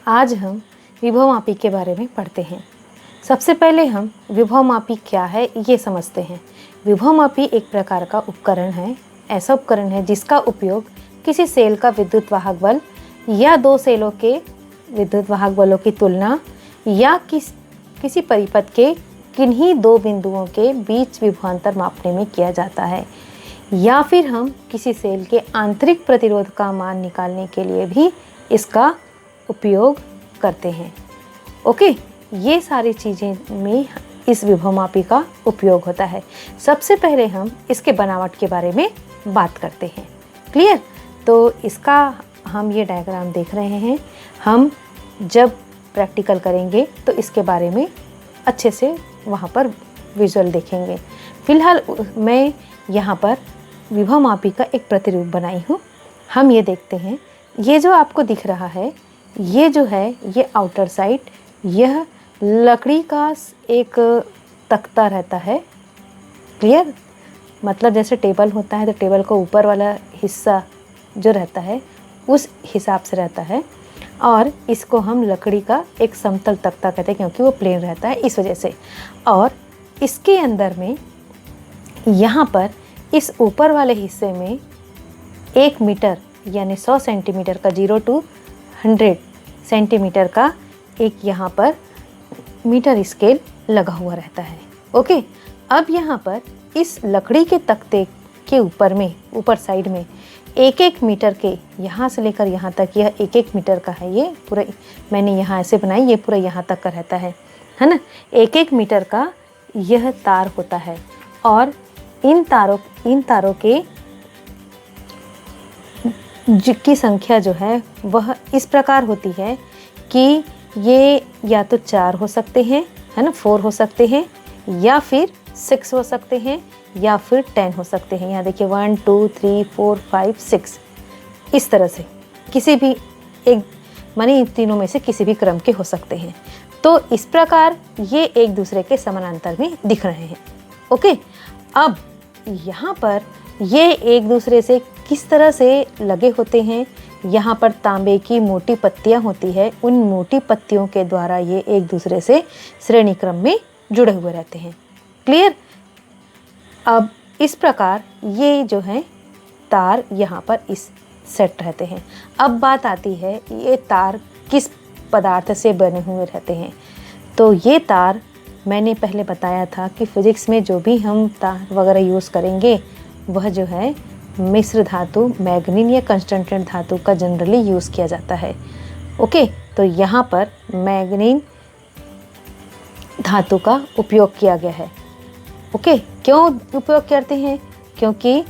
आज हम विभवमापी के बारे में पढ़ते हैं। सबसे पहले हम विभवमापी क्या है ये समझते हैं। विभवमापी एक प्रकार का उपकरण है, ऐसा उपकरण है जिसका उपयोग किसी सेल का विद्युत वाहक बल या दो सेलों के विद्युत वाहक बलों की तुलना या किसी परिपथ के किन्हीं दो बिंदुओं के बीच विभवांतर मापने में किया जाता है, या फिर हम किसी सेल के आंतरिक प्रतिरोध का मान निकालने के लिए भी इसका उपयोग करते हैं। ओके, ये सारी चीज़ें में इस विभवमापी का उपयोग होता है। सबसे पहले हम इसके बनावट के बारे में बात करते हैं। क्लियर? तो इसका हम ये डायग्राम देख रहे हैं। हम जब प्रैक्टिकल करेंगे तो इसके बारे में अच्छे से वहाँ पर विजुअल देखेंगे। फिलहाल मैं यहाँ पर विभवमापी का एक प्रतिरूप बनाई हूँ। हम ये देखते हैं, ये जो आपको दिख रहा है ये जो है ये आउटर साइड, यह लकड़ी का एक तख्ता रहता है। क्लियर? मतलब जैसे टेबल होता है तो टेबल का ऊपर वाला हिस्सा जो रहता है उस हिसाब से रहता है, और इसको हम लकड़ी का एक समतल तख्ता कहते हैं क्योंकि वो प्लेन रहता है इस वजह से। और इसके अंदर में यहाँ पर इस ऊपर वाले हिस्से में 1 मीटर यानी 100 सेंटीमीटर का 0 to 100 सेंटीमीटर का एक यहाँ पर मीटर स्केल लगा हुआ रहता है। ओके, अब यहाँ पर इस लकड़ी के तख्ते के ऊपर साइड में 1-1 मीटर के यहाँ से लेकर यहाँ तक, यह 1-1 मीटर का है। ये पूरा मैंने यहाँ ऐसे बनाई, ये पूरा यहाँ तक का रहता है ना। 1-1 मीटर का यह तार होता है, और इन तारों के की संख्या जो है वह इस प्रकार होती है कि ये या तो 4 हो सकते हैं, है ना, 4 हो सकते हैं, या फिर 6 हो सकते हैं, या फिर 10 हो सकते हैं। यहाँ देखिए 1 2 3 4 5 6, इस तरह से किसी भी एक माने इन तीनों में से किसी भी क्रम के हो सकते हैं। तो इस प्रकार ये एक दूसरे के समानांतर में दिख रहे हैं। ओके, अब यहाँ पर ये एक दूसरे से किस तरह से लगे होते हैं, यहाँ पर तांबे की मोटी पत्तियाँ होती है, उन मोटी पत्तियों के द्वारा ये एक दूसरे से श्रेणी क्रम में जुड़े हुए रहते हैं। क्लियर? अब इस प्रकार ये जो है तार यहाँ पर इस सेट रहते हैं। अब बात आती है ये तार किस पदार्थ से बने हुए रहते हैं। तो ये तार मैंने पहले बताया था कि फिजिक्स में जो भी हम तार वगैरह यूज़ करेंगे वह जो है मिश्र धातु, मैग्नीन या कंस्टेंटेड धातु का जनरली यूज़ किया जाता है। ओके, तो यहाँ पर मैग्नीन धातु का उपयोग किया गया है। ओके, क्यों उपयोग करते हैं? क्योंकि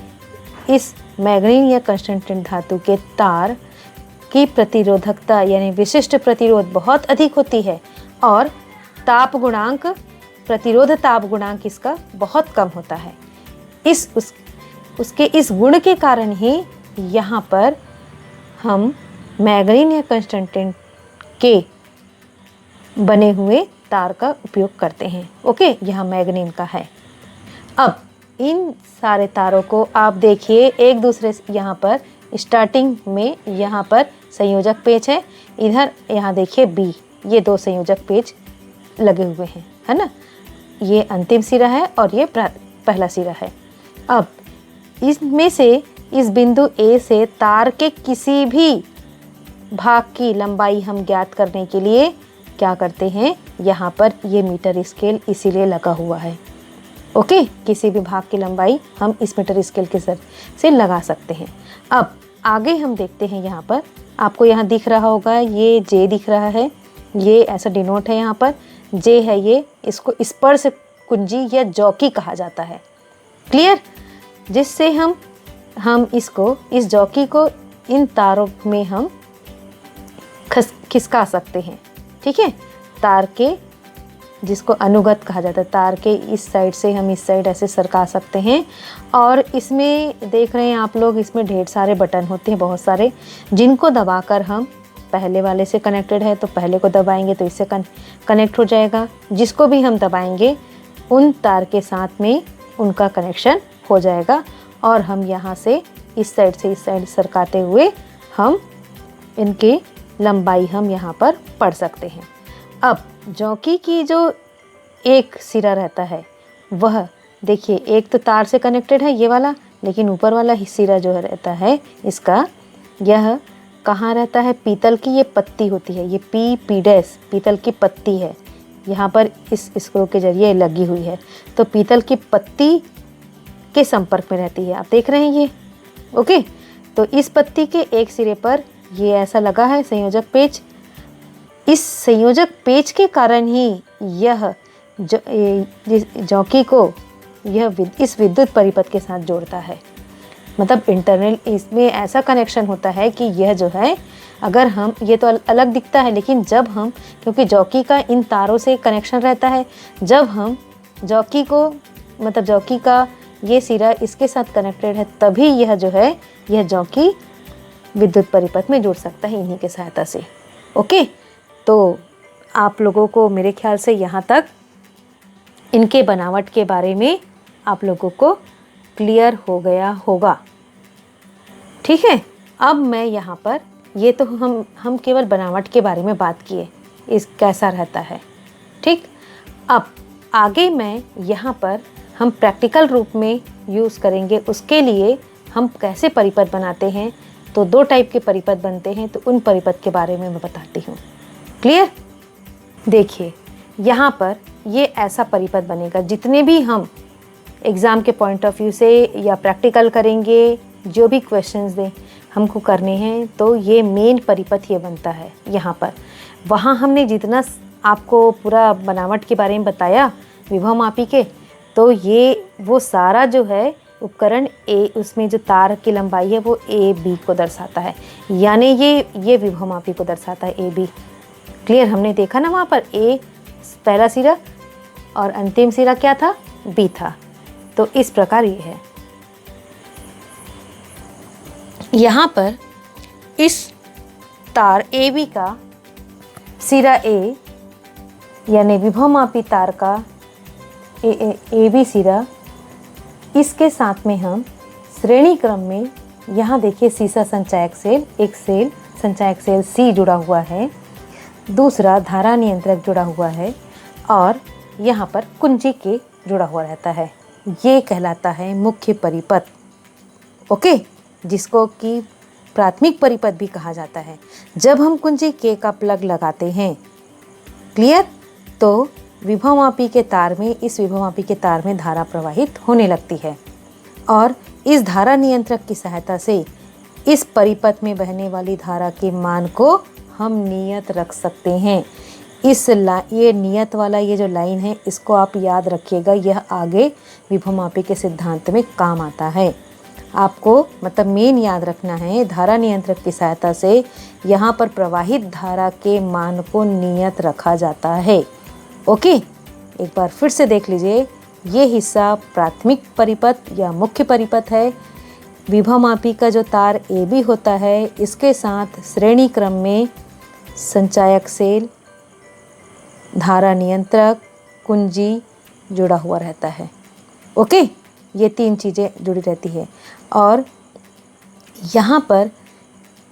इस मैग्नीन या कंस्टेंटेड धातु के तार की प्रतिरोधकता यानी विशिष्ट प्रतिरोध बहुत अधिक होती है, और ताप गुणांक, प्रतिरोध ताप गुणांक इसका बहुत कम होता है। उसके इस गुण के कारण ही यहाँ पर हम मैग्नीन या कंस्टेंटेड के बने हुए तार का उपयोग करते हैं। ओके, यहाँ मैग्नीन का है। अब इन सारे तारों को आप देखिए एक दूसरे से, यहाँ पर स्टार्टिंग में यहाँ पर संयोजक पेच है, इधर यहाँ देखिए बी, ये 2 संयोजक पेच लगे हुए हैं, है ना। ये अंतिम सिरा है और ये पहला सिरा है। अब इसमें से इस बिंदु ए से तार के किसी भी भाग की लंबाई हम ज्ञात करने के लिए क्या करते हैं, यहाँ पर ये मीटर स्केल इसीलिए लगा हुआ है। ओके, किसी भी भाग की लंबाई हम इस मीटर स्केल के सर से लगा सकते हैं। अब आगे हम देखते हैं, यहाँ पर आपको यहाँ दिख रहा होगा ये जे दिख रहा है, ये ऐसा डिनोट है, यहाँ पर जे है, ये इसको स्पर्श कुंजी या जॉकी कहा जाता है। क्लियर? जिससे हम इसको, इस जॉकी को इन तारों में हम खिसका सकते हैं। ठीक है, तार के, जिसको अनुगत कहा जाता है, तार के इस साइड से हम इस साइड ऐसे सरका सकते हैं। और इसमें देख रहे हैं आप लोग, इसमें ढेर सारे बटन होते हैं, बहुत सारे, जिनको दबाकर हम, पहले वाले से कनेक्टेड है तो पहले को दबाएंगे तो इससे कनेक्ट हो जाएगा, जिसको भी हम दबाएंगे उन तार के साथ में उनका कनेक्शन हो जाएगा, और हम यहाँ से इस साइड सरकाते हुए हम इनके लंबाई हम यहाँ पर पढ़ सकते हैं। अब जॉकी की जो एक सिरा रहता है वह देखिए, एक तो तार से कनेक्टेड है ये वाला, लेकिन ऊपर वाला सिरा जो रहता है इसका, यह कहाँ रहता है, पीतल की ये पत्ती होती है, ये पी डैश पीतल की पत्ती है, यहाँ पर इस स्क्रू के जरिए लगी हुई है, तो पीतल की पत्ती के संपर्क में रहती है। आप देख रहे हैं ये, ओके। तो इस पत्ती के एक सिरे पर ये ऐसा लगा है संयोजक पेच। इस संयोजक पेच के कारण ही यह जॉकी को यह इस विद्युत परिपथ के साथ जोड़ता है। मतलब इंटरनल इसमें ऐसा कनेक्शन होता है कि यह जो है, अगर हम, ये तो अलग दिखता है, लेकिन जब हम, क्योंकि जॉकी का इन तारों से कनेक्शन रहता है, जब हम जॉकी को, मतलब जॉकी का ये सिरा इसके साथ कनेक्टेड है, तभी यह जो है, यह जॉकी विद्युत परिपथ में जुड़ सकता है इन्हीं के सहायता से। ओके, तो आप लोगों को मेरे ख्याल से यहाँ तक इनके बनावट के बारे में आप लोगों को क्लियर हो गया होगा। ठीक है, अब मैं यहाँ पर, ये तो हम केवल बनावट के बारे में बात किए, इस कैसा रहता है। ठीक, अब आगे मैं यहाँ पर हम प्रैक्टिकल रूप में यूज़ करेंगे। उसके लिए हम कैसे परिपथ बनाते हैं, तो 2 टाइप के परिपथ बनते हैं, तो उन परिपथ के बारे में मैं बताती हूँ। क्लियर? देखिए, यहाँ पर ये ऐसा परिपथ बनेगा। जितने भी हम एग्ज़ाम के पॉइंट ऑफ व्यू से या प्रैक्टिकल करेंगे, जो भी क्वेश्चंस दें हमको करने हैं, तो ये मेन परिपथ ये बनता है यहाँ पर। वहाँ हमने जितना आपको पूरा बनावट के बारे में बताया विभव मापी के, तो ये वो सारा जो है उपकरण ए, उसमें जो तार की लंबाई है वो ए बी को दर्शाता है, यानी ये विभव मापी को दर्शाता है, ए बी। क्लियर? हमने देखा ना वहाँ पर ए पहला सिरा और अंतिम सिरा क्या था, बी था। तो इस प्रकार ये है। यहाँ पर इस तार ए बी का सिरा ए, यानी विभवमापी तार का ए बी सिरा, इसके साथ में हम श्रेणी क्रम में, यहाँ देखिए सीसा संचायक सेल, एक सेल संचायक सेल सी जुड़ा हुआ है, दूसरा धारा नियंत्रक जुड़ा हुआ है, और यहाँ पर कुंजी के जुड़ा हुआ रहता है। ये कहलाता है मुख्य परिपथ। ओके, जिसको कि प्राथमिक परिपथ भी कहा जाता है। जब हम कुंजी के का प्लग लगाते हैं, क्लियर, तो विभवमापी के तार में, इस विभवमापी के तार में धारा प्रवाहित होने लगती है, और इस धारा नियंत्रक की सहायता से इस परिपथ में बहने वाली धारा के मान को हम नियत रख सकते हैं। ये नियत वाला ये जो लाइन है, इसको आप याद रखिएगा, यह आगे विभवमापी के सिद्धांत में काम आता है। आपको मतलब मेन याद रखना है, धारा नियंत्रक की सहायता से यहाँ पर प्रवाहित धारा के मान को नियत रखा जाता है। ओके, एक बार फिर से देख लीजिए, ये हिस्सा प्राथमिक परिपथ या मुख्य परिपथ है। विभवमापी का जो तार ए बी होता है, इसके साथ श्रेणी क्रम में संचायक सेल, धारा नियंत्रक, कुंजी जुड़ा हुआ रहता है। ओके, ये 3 चीज़ें जुड़ी रहती है। और यहाँ पर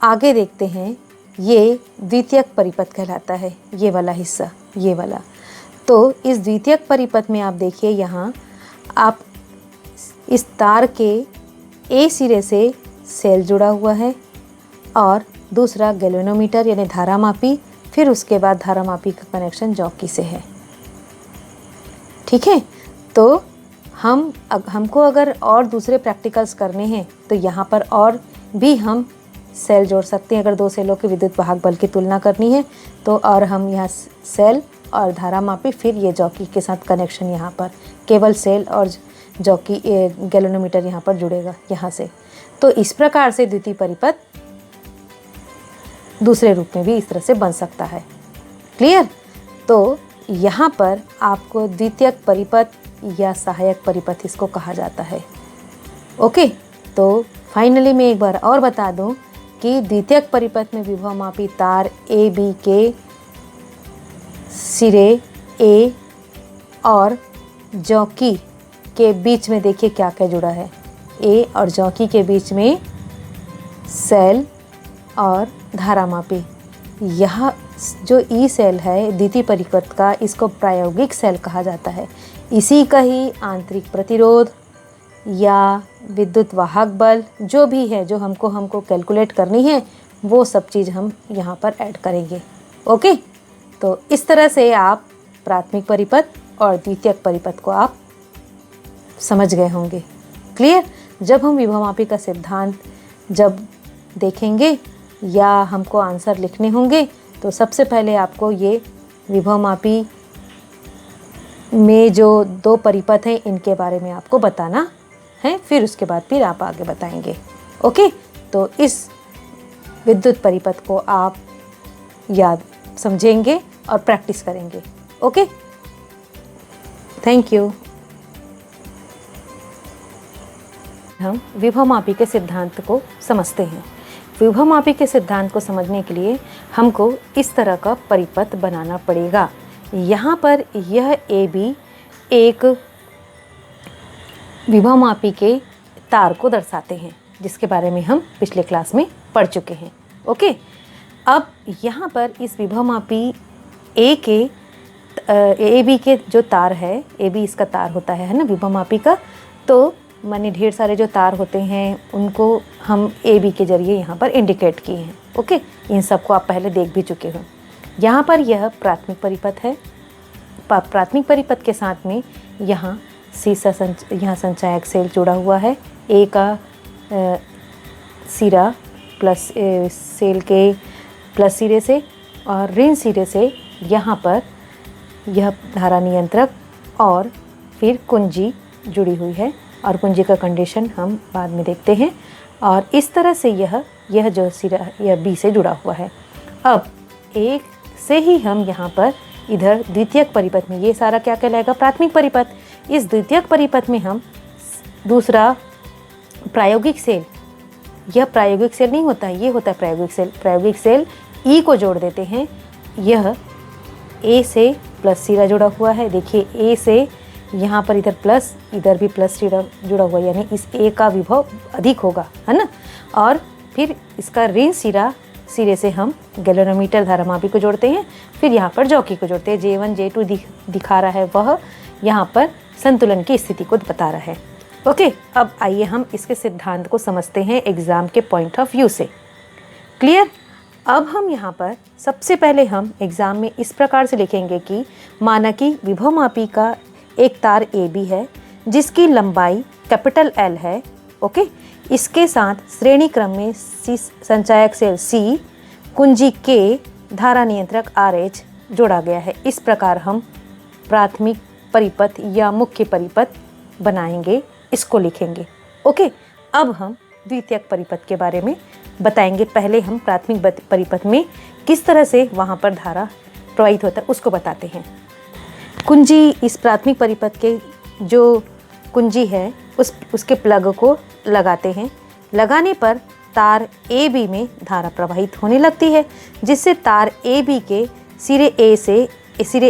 आगे देखते हैं, ये द्वितीयक परिपथ कहलाता है, ये वाला हिस्सा, ये वाला। तो इस द्वितीयक परिपथ में आप देखिए, यहाँ आप इस तार के ए सिरे से सेल जुड़ा हुआ है, और दूसरा गैल्वेनोमीटर यानी धारा मापी, फिर उसके बाद धारा मापी का कनेक्शन जॉकी से है। ठीक है, तो हमको अगर और दूसरे प्रैक्टिकल्स करने हैं, तो यहाँ पर और भी हम सेल जोड़ सकते हैं। अगर 2 सेलों के विद्युत वाहक बल की तुलना करनी है, तो और हम यहाँ सेल और धारा मापी, फिर ये जॉकी के साथ कनेक्शन, यहाँ पर केवल सेल और जॉकी गैल्वेनोमीटर यहाँ पर जुड़ेगा यहाँ से। तो इस प्रकार से द्वितीय परिपथ दूसरे रूप में भी इस तरह से बन सकता है। क्लियर? तो यहाँ पर आपको द्वितीयक परिपथ या सहायक परिपथ इसको कहा जाता है। ओके, तो फाइनली मैं एक बार और बता दूं कि द्वितीयक परिपथ में विभवमापी तार ए बी के सिरे ए और जॉकी के बीच में देखिए क्या क्या जुड़ा है। ए और जॉकी के बीच में सेल और धारा मापी, यह जो ई सेल है द्वितीय परिपथ का, इसको प्रायोगिक सेल कहा जाता है। इसी का ही आंतरिक प्रतिरोध या विद्युत वाहक बल जो भी है, जो हमको कैलकुलेट करनी है, वो सब चीज़ हम यहाँ पर ऐड करेंगे। ओके, तो इस तरह से आप प्राथमिक परिपथ और द्वितीयक परिपथ को आप समझ गए होंगे। क्लियर? जब हम विभवमापी का सिद्धांत जब देखेंगे या हमको आंसर लिखने होंगे, तो सबसे पहले आपको ये विभवमापी में जो दो परिपथ हैं इनके बारे में आपको बताना है, फिर उसके बाद फिर आप आगे बताएंगे। ओके, तो इस विद्युत परिपथ को आप याद समझेंगे और प्रैक्टिस करेंगे। Okay, thank you. हम विभवमापी के सिद्धांत को समझते हैं। विभवमापी के सिद्धांत को समझने के लिए हमको इस तरह का परिपथ बनाना पड़ेगा। यहाँ पर यह AB एक विभवमापी के तार को दर्शाते हैं, जिसके बारे में हम पिछले क्लास में पढ़ चुके हैं। ओके, अब यहाँ पर इस विभवमापी AB के जो तार है, AB इसका तार होता है ना विभवमापी का, तो माने ढेर सारे जो तार होते हैं उनको हम AB के जरिए यहाँ पर इंडिकेट किए हैं। ओके, इन सबको आप पहले देख भी चुके हो। यहाँ पर यह प्राथमिक परिपथ है। प्राथमिक परिपथ के साथ में यहाँ यहाँ संचायक सेल जुड़ा हुआ है। A का सिरा प्लस सेल के प्लस सिरे से और ऋण सिरे से यहाँ पर यह धारा नियंत्रक और फिर कुंजी जुड़ी हुई है, और कुंजी का कंडीशन हम बाद में देखते हैं। और इस तरह से यह जो सिरा यह B से जुड़ा हुआ है। अब एक से ही हम यहाँ पर इधर द्वितीयक परिपथ में, ये सारा क्या कहलाएगा? प्राथमिक परिपथ। इस द्वितीयक परिपथ में हम दूसरा प्रायोगिक सेल, यह प्रायोगिक सेल नहीं होता है, ये होता है प्रायोगिक सेल। प्रायोगिक सेल E को जोड़ देते हैं। यह A से प्लस सिरा जुड़ा हुआ है। देखिए A से यहाँ पर इधर प्लस, इधर भी प्लस सिरा जुड़ा हुआ है, यानी इस A का विभव अधिक होगा, है ना। और फिर इसका ऋण सिरे से हम गैल्वेनोमीटर धारामापी को जोड़ते हैं। फिर यहाँ पर जॉकी को जोड़ते हैं। J1 J2 दिखा रहा है, वह यहाँ पर संतुलन की स्थिति को बता रहा है। ओके, अब आइए हम इसके सिद्धांत को समझते हैं एग्ज़ाम के पॉइंट ऑफ व्यू से। क्लियर? अब हम यहाँ पर सबसे पहले हम एग्ज़ाम में इस प्रकार से लिखेंगे कि माना कि विभवमापी का एक तार AB है जिसकी लंबाई कैपिटल L है। ओके, इसके साथ श्रेणी क्रम में संचायक सेल C, कुंजी K, धारा नियंत्रक RH जोड़ा गया है। इस प्रकार हम प्राथमिक परिपथ या मुख्य परिपथ बनाएंगे, इसको लिखेंगे। ओके, अब हम द्वितीयक परिपथ के बारे में बताएंगे। पहले हम प्राथमिक परिपथ में किस तरह से वहाँ पर धारा प्रवाहित होता है उसको बताते हैं। कुंजी, इस प्राथमिक परिपथ के जो कुंजी है उसके प्लग को लगाते हैं। लगाने पर तार AB में धारा प्रवाहित होने लगती है, जिससे तार AB के सिरे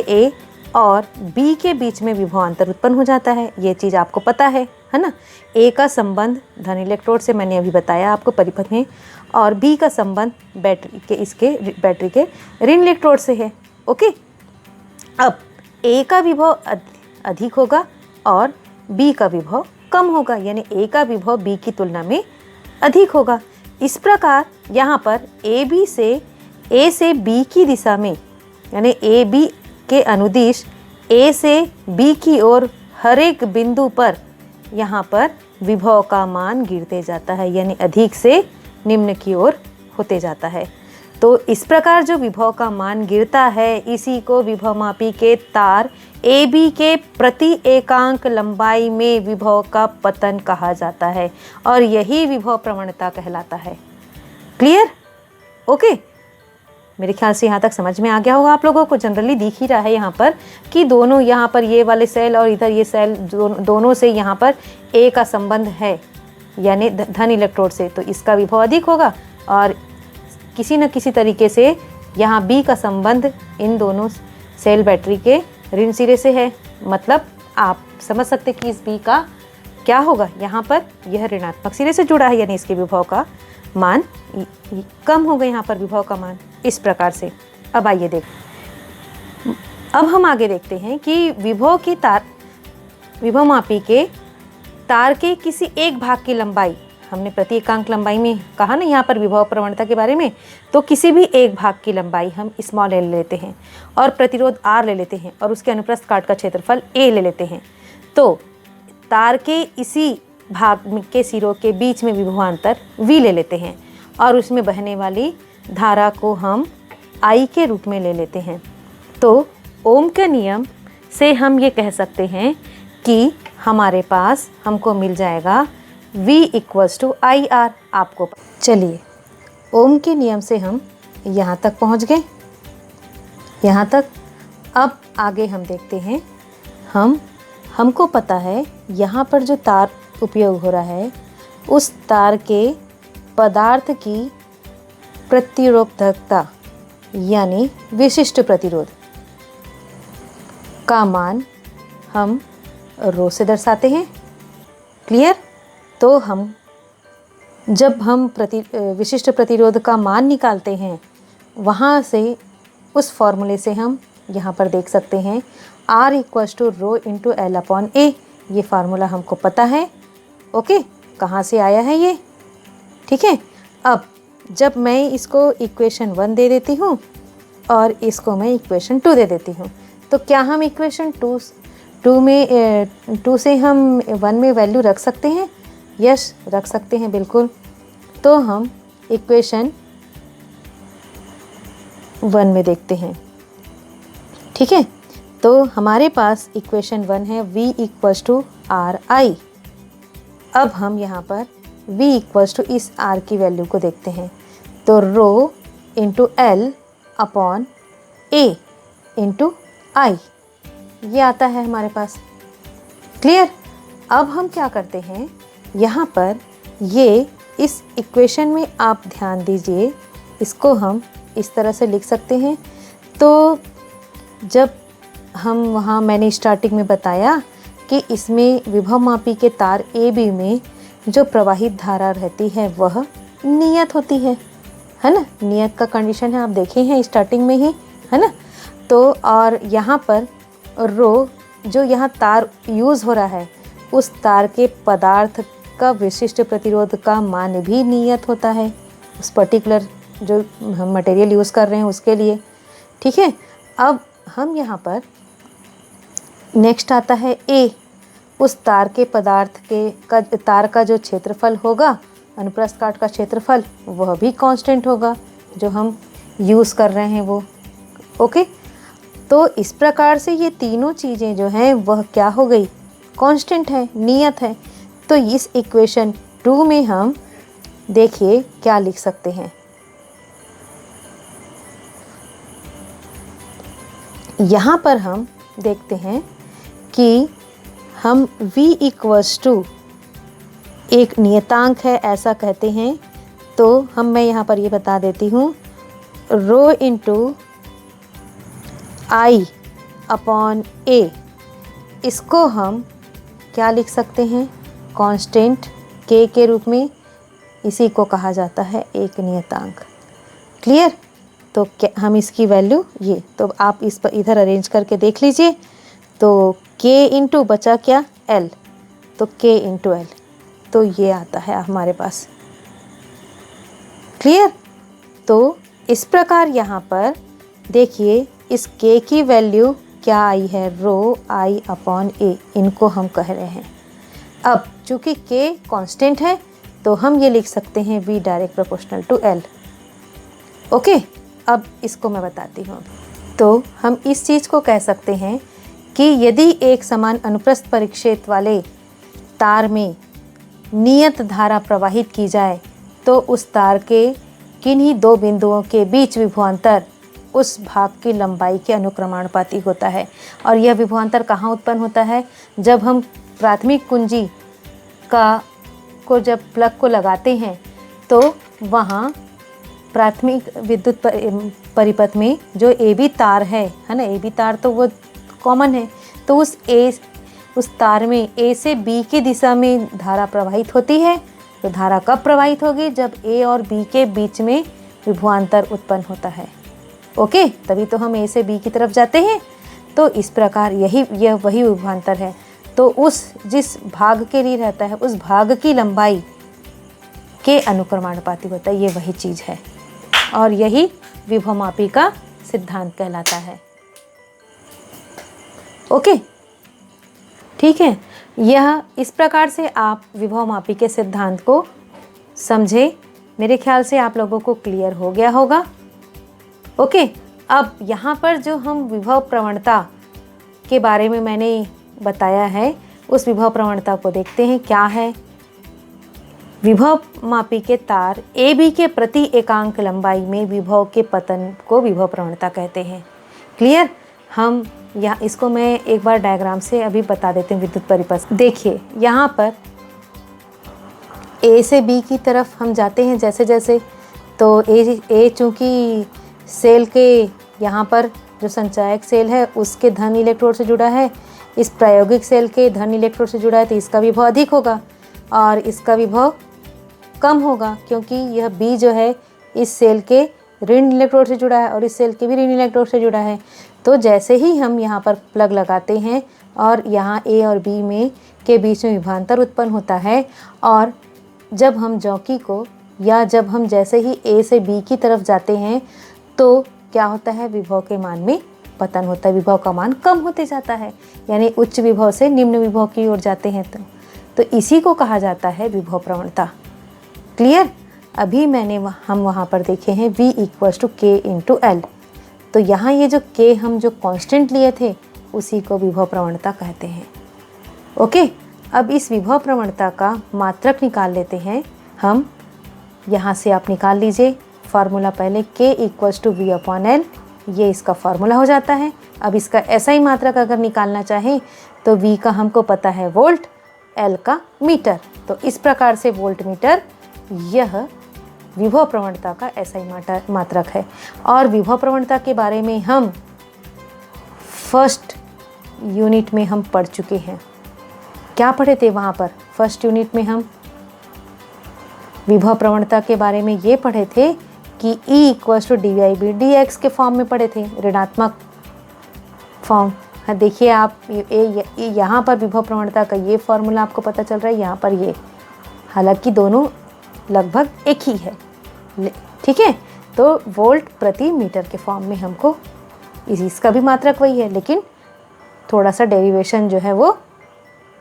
A और B के बीच में विभवांतर उत्पन्न हो जाता है। ये चीज़ आपको पता है ना। A का संबंध धन इलेक्ट्रोड से मैंने अभी बताया आपको परिपथ में, और B का संबंध बैटरी के ऋण इलेक्ट्रोड से है। ओके, अब A का विभव अधिक होगा और B का विभव कम होगा, यानी A का विभव B की तुलना में अधिक होगा। इस प्रकार यहाँ पर A से B की दिशा में, यानी AB के अनुदिश A से B की ओर हर एक बिंदु पर यहाँ पर विभव का मान गिरते जाता है, यानी अधिक से निम्न की ओर होते जाता है। तो इस प्रकार जो विभव का मान गिरता है, इसी को विभवमापी के तार AB के प्रति एकांक लंबाई में विभव का पतन कहा जाता है, और यही विभव प्रवणता कहलाता है। क्लियर? ओके, मेरे ख्याल से यहाँ तक समझ में आ गया होगा आप लोगों को। जनरली दिख ही रहा है यहाँ पर कि दोनों, यहाँ पर ये वाले सेल और इधर ये सेल, दोनों से यहाँ पर A का संबंध है, यानी धन इलेक्ट्रोड से, तो इसका विभव अधिक होगा। और किसी न किसी तरीके से यहाँ B का संबंध इन दोनों सेल बैटरी के ऋण सिरे से है। मतलब आप समझ सकते कि इस B का क्या होगा, यहाँ पर यह ऋणात्मक सिरे से जुड़ा है, यानी इसके विभव का मान कम हो गए यहाँ पर विभव का मान इस प्रकार से। अब आइए देख, अब हम आगे देखते हैं कि विभवमापी के तार के किसी एक भाग की लंबाई, हमने प्रति एकांक लंबाई में कहा ना यहाँ पर विभव प्रवणता के बारे में, तो किसी भी एक भाग की लंबाई हम स्मॉल l ले लेते हैं और प्रतिरोध r ले लेते हैं और उसके अनुप्रस्थ काट का क्षेत्रफल a ले लेते हैं। तो तार के इसी भाग के सिरों के बीच में विभवांतर v ले लेते हैं और उसमें बहने वाली धारा को हम I के रूप में ले लेते हैं। तो ओम के नियम से हम ये कह सकते हैं कि हमारे पास हमको मिल जाएगा V = IR। आपको चलिए, ओम के नियम से हम यहाँ तक पहुँच गए, यहाँ तक। अब आगे हम देखते हैं, हमको पता है यहाँ पर जो तार उपयोग हो रहा है उस तार के पदार्थ की प्रतिरोधकता यानी विशिष्ट प्रतिरोध का मान हम रो से दर्शाते हैं। क्लियर? तो हम जब हम विशिष्ट प्रतिरोध का मान निकालते हैं, वहाँ से उस फॉर्मूले से हम यहाँ पर देख सकते हैं R = रो × L/A। ये फार्मूला हमको पता है। ओके, कहाँ से आया है ये? ठीक है। अब जब मैं इसको इक्वेशन 1 दे देती हूँ और इसको मैं इक्वेशन 2 दे देती हूँ, तो क्या हम इक्वेशन 2 से हम 1 में वैल्यू रख सकते हैं? यस, रख सकते हैं, बिल्कुल। तो हम इक्वेशन 1 में देखते हैं। ठीक है, तो हमारे पास इक्वेशन 1 है V = RI। अब हम यहाँ पर V = इस R की वैल्यू को देखते हैं, तो रो × L/A × I ये आता है हमारे पास। क्लियर? अब हम क्या करते हैं, यहाँ पर ये इस इक्वेशन में आप ध्यान दीजिए, इसको हम इस तरह से लिख सकते हैं। तो जब हम वहाँ, मैंने स्टार्टिंग में बताया कि इसमें विभवमापी के तार AB में जो प्रवाहित धारा रहती है वह नियत होती है ना? नियत का कंडीशन है, आप देखे हैं स्टार्टिंग में ही, है ना? तो और यहाँ पर रो, जो यहाँ तार यूज़ हो रहा है, उस तार के पदार्थ का विशिष्ट प्रतिरोध का मान भी नियत होता है, उस पर्टिकुलर जो हम मटेरियल यूज़ कर रहे हैं उसके लिए। ठीक है। अब हम यहाँ पर नेक्स्ट आता है A। उस तार के पदार्थ के तार का जो क्षेत्रफल होगा, अनुप्रस्थ काट का क्षेत्रफल, वह भी कांस्टेंट होगा जो हम यूज़ कर रहे हैं वो। ओके, तो इस प्रकार से ये तीनों चीज़ें जो हैं वह क्या हो गई? कांस्टेंट है, नियत है। तो इस इक्वेशन 2 में हम देखिए क्या लिख सकते हैं। यहाँ पर हम देखते हैं कि हम V = एक नियतांक है ऐसा कहते हैं, तो मैं यहाँ पर ये बता देती हूँ, रो × I/A, इसको हम क्या लिख सकते हैं? कांस्टेंट K के रूप में। इसी को कहा जाता है एक नियतांक। क्लियर? तो हम इसकी वैल्यू ये, तो आप इस पर इधर अरेंज करके देख लीजिए। तो K × बचा क्या? L, तो K × L, तो ये आता है हमारे पास। क्लियर? तो इस प्रकार यहाँ पर देखिए इस K की वैल्यू क्या आई है? रो I/A, इनको हम कह रहे हैं। अब चूँकि K कांस्टेंट है तो हम ये लिख सकते हैं V ∝ L। ओके, अब इसको मैं बताती हूँ। तो हम इस चीज़ को कह सकते हैं कि यदि एक समान अनुप्रस्थ परिक्षेत्र वाले तार में नियत धारा प्रवाहित की जाए तो उस तार के किन्हीं दो बिंदुओं के बीच विभवांतर उस भाग की लंबाई के अनुक्रमानुपाती होता है। और यह विभवांतर कहाँ उत्पन्न होता है? जब हम प्राथमिक कुंजी को जब प्लग को लगाते हैं तो वहाँ प्राथमिक विद्युत परिपथ में जो AB तार है ना, AB तार तो वो कॉमन है, तो उस तार में A से B की दिशा में धारा प्रवाहित होती है तो धारा कब प्रवाहित होगी? जब ए और बी के बीच में विभवांतर उत्पन्न होता है। ओके, तभी तो हम ए से बी की तरफ जाते हैं। तो इस प्रकार यह वही विभवांतर है। तो उस जिस भाग के लिए रहता है उस भाग की लंबाई के अनुक्रमानुपाती होता है, ये वही चीज़ है और यही विभवमापी का सिद्धांत कहलाता है। ओके, ठीक है। यह इस प्रकार से आप विभवमापी के सिद्धांत को समझे। मेरे ख्याल से आप लोगों को क्लियर हो गया होगा। ओके, अब यहाँ पर जो हम विभव प्रवणता के बारे में मैंने बताया है, उस विभव प्रवणता को देखते हैं क्या है। विभव मापी के तार ए बी के प्रति एकांक लंबाई में विभव के पतन को विभव प्रवणता कहते हैं। क्लियर? हम यहाँ इसको मैं एक बार डायग्राम से अभी बता देते हैं। विद्युत परिपथ देखिए, यहाँ पर ए से बी की तरफ हम जाते हैं जैसे जैसे, तो ए चूँकि सेल के यहाँ पर जो संचायक सेल है उसके धन इलेक्ट्रोड से जुड़ा है, इस प्रायोगिक सेल के धन इलेक्ट्रोड से जुड़ा है, तो इसका विभव अधिक होगा और इसका विभव कम होगा, क्योंकि यह बी जो है इस सेल के ऋण इलेक्ट्रोड से जुड़ा है और इस सेल के भी ऋण इलेक्ट्रोड से जुड़ा है। तो जैसे ही हम यहाँ पर प्लग लगाते हैं और यहाँ ए और बी में के बीच में विभवांतर उत्पन्न होता है, और जब हम जॉकी को या जब हम जैसे ही ए से बी की तरफ जाते हैं तो क्या होता है? विभव के मान में पतन होता है, विभव का मान कम होते जाता है, यानी उच्च विभव से निम्न विभव की ओर जाते हैं। तो इसी को कहा जाता है विभव प्रवणता। क्लियर? अभी हम वहाँ पर देखे हैं V = K × L। तो यहाँ ये जो K हम जो कांस्टेंट लिए थे उसी को विभव प्रवणता कहते हैं। ओके, अब इस विभव प्रवणता का मात्रक निकाल लेते हैं हम। यहाँ से आप निकाल लीजिए फार्मूला। पहले K = V/L, ये इसका फार्मूला हो जाता है। अब इसका ऐसा ही मात्रक अगर निकालना चाहें तो V का हमको पता है वोल्ट, L का मीटर। तो इस प्रकार से वोल्ट मीटर यह विभव प्रवणता का ऐसा ही मात्रक है। और विभव प्रवणता के बारे में हम फर्स्ट यूनिट में हम पढ़ चुके हैं। क्या पढ़े थे वहाँ पर? फर्स्ट यूनिट में हम विभव प्रवणता के बारे में ये पढ़े थे कि E = dI/dx के फॉर्म में पढ़े थे, ऋणात्मक फॉर्म। हाँ, देखिए आप यहाँ पर विभव प्रवणता का ये फॉर्मूला आपको पता चल रहा है, यहाँ पर ये, हालांकि दोनों लगभग एक ही है। ठीक है, तो वोल्ट प्रति मीटर के फॉर्म में हमको इसका भी मात्रक वही है, लेकिन थोड़ा सा डेरिवेशन जो है वो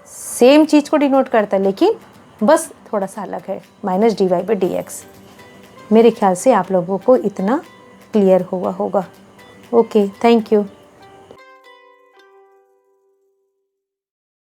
सेम चीज़ को डिनोट करता है, लेकिन बस थोड़ा सा अलग है, -dy/dx। मेरे ख्याल से आप लोगों को इतना क्लियर हुआ होगा। Okay, thank you.